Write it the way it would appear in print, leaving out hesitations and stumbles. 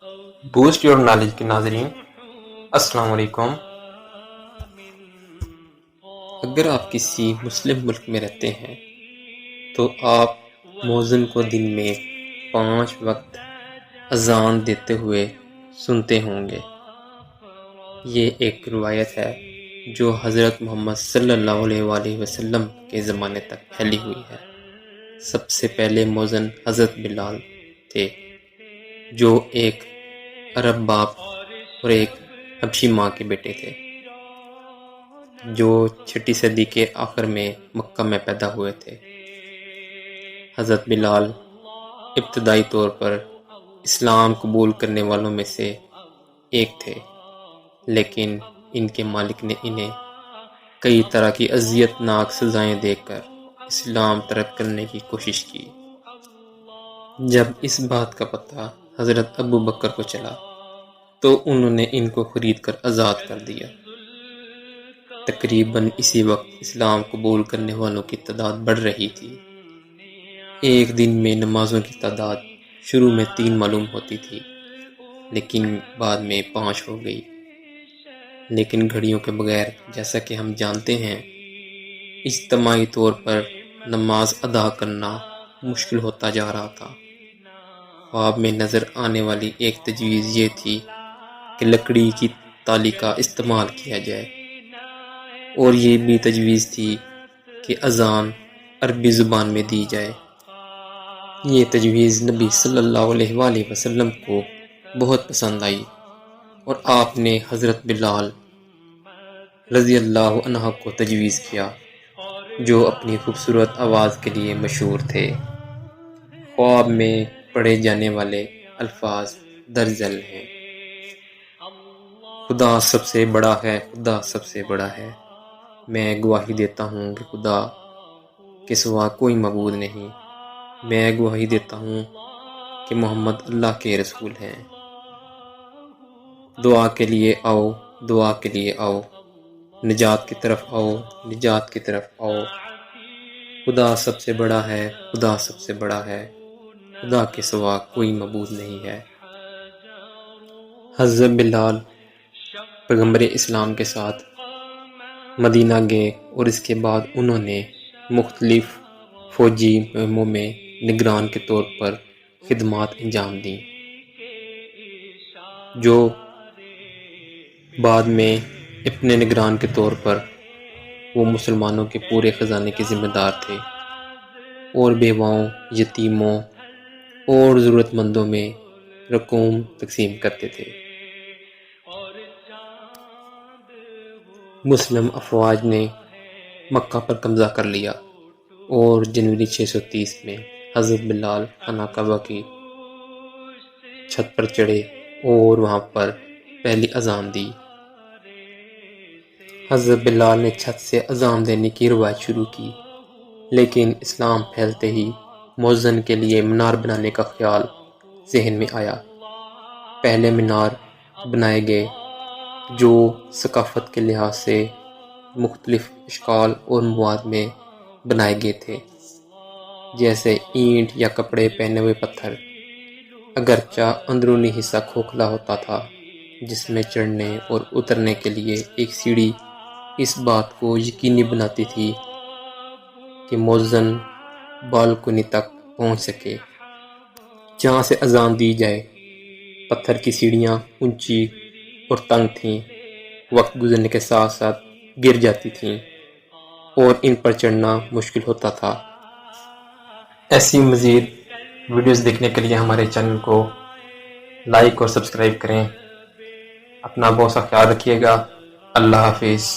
Boost your knowledge کے ناظرین، السلام علیکم۔ اگر آپ کسی مسلم ملک میں رہتے ہیں تو آپ مؤذن کو دن میں 5 وقت اذان دیتے ہوئے سنتے ہوں گے۔ یہ ایک روایت ہے جو حضرت محمد صلی اللہ علیہ وآلہ وسلم کے زمانے تک پھیلی ہوئی ہے۔ سب سے پہلے مؤذن حضرت بلال تھے، جو ایک عرب باپ اور ایک حبشی ماں کے بیٹے تھے، جو 6 صدی کے آخر میں مکہ میں پیدا ہوئے تھے۔ حضرت بلال ابتدائی طور پر اسلام قبول کرنے والوں میں سے ایک تھے، لیکن ان کے مالک نے انہیں کئی طرح کی اذیت ناک سزائیں دے کر اسلام ترک کرنے کی کوشش کی۔ جب اس بات کا پتہ حضرت ابو بکر کو چلا تو انہوں نے ان کو خرید کر آزاد کر دیا۔ تقریباً اسی وقت اسلام قبول کرنے والوں کی تعداد بڑھ رہی تھی۔ ایک دن میں نمازوں کی تعداد شروع میں 3 معلوم ہوتی تھی، لیکن بعد میں 5 ہو گئی۔ لیکن گھڑیوں کے بغیر، جیسا کہ ہم جانتے ہیں، اجتماعی طور پر نماز ادا کرنا مشکل ہوتا جا رہا تھا۔ خواب میں نظر آنے والی ایک تجویز یہ تھی کہ لکڑی کی تالی کا استعمال کیا جائے، اور یہ بھی تجویز تھی کہ اذان عربی زبان میں دی جائے۔ یہ تجویز نبی صلی اللہ علیہ وآلہ وسلم کو بہت پسند آئی، اور آپ نے حضرت بلال رضی اللہ عنہ کو تجویز کیا، جو اپنی خوبصورت آواز کے لیے مشہور تھے۔ خواب میں پڑھے جانے والے الفاظ درج ذیل ہیں: خدا سب سے بڑا ہے، خدا سب سے بڑا ہے۔ میں گواہی دیتا ہوں کہ خدا کے سوا کوئی معبود نہیں۔ میں گواہی دیتا ہوں کہ محمد اللہ کے رسول ہیں۔ دعا کے لیے آؤ، دعا کے لیے آؤ، نجات کی طرف آؤ، نجات کی طرف آؤ۔ خدا سب سے بڑا ہے، خدا سب سے بڑا ہے، خدا کے سوا کوئی معبود نہیں ہے۔ حضرت بلال پیغمبر اسلام کے ساتھ مدینہ گئے، اور اس کے بعد انہوں نے مختلف فوجی مہموں میں نگران کے طور پر خدمات انجام دیں، جو بعد میں اپنے نگران کے طور پر وہ مسلمانوں کے پورے خزانے کے ذمہ دار تھے، اور بیواؤں، یتیموں اور ضرورت مندوں میں رقوم تقسیم کرتے تھے۔ مسلم افواج نے مکہ پر قبضہ کر لیا، اور جنوری 630 میں حضرت بلال خانہ کعبہ کی چھت پر چڑھے اور وہاں پر پہلی اذان دی۔ حضرت بلال نے چھت سے اذان دینے کی روایت شروع کی، لیکن اسلام پھیلتے ہی مؤذن کے لیے مینار بنانے کا خیال ذہن میں آیا۔ پہلے مینار بنائے گئے جو ثقافت کے لحاظ سے مختلف اشکال اور مواد میں بنائے گئے تھے، جیسے اینٹ یا کپڑے پہنے ہوئے پتھر، اگرچہ اندرونی حصہ کھوکھلا ہوتا تھا، جس میں چڑھنے اور اترنے کے لیے ایک سیڑھی اس بات کو یقینی بناتی تھی کہ مؤذن بالکنی تک پہنچ سکے جہاں سے اذان دی جائے۔ پتھر کی سیڑھیاں اونچی اور تنگ تھیں، وقت گزرنے کے ساتھ ساتھ گر جاتی تھیں، اور ان پر چڑھنا مشکل ہوتا تھا۔ ایسی مزید ویڈیوز دیکھنے کے لیے ہمارے چینل کو لائک اور سبسکرائب کریں۔ اپنا بہت سا خیال رکھیے گا۔ اللہ حافظ۔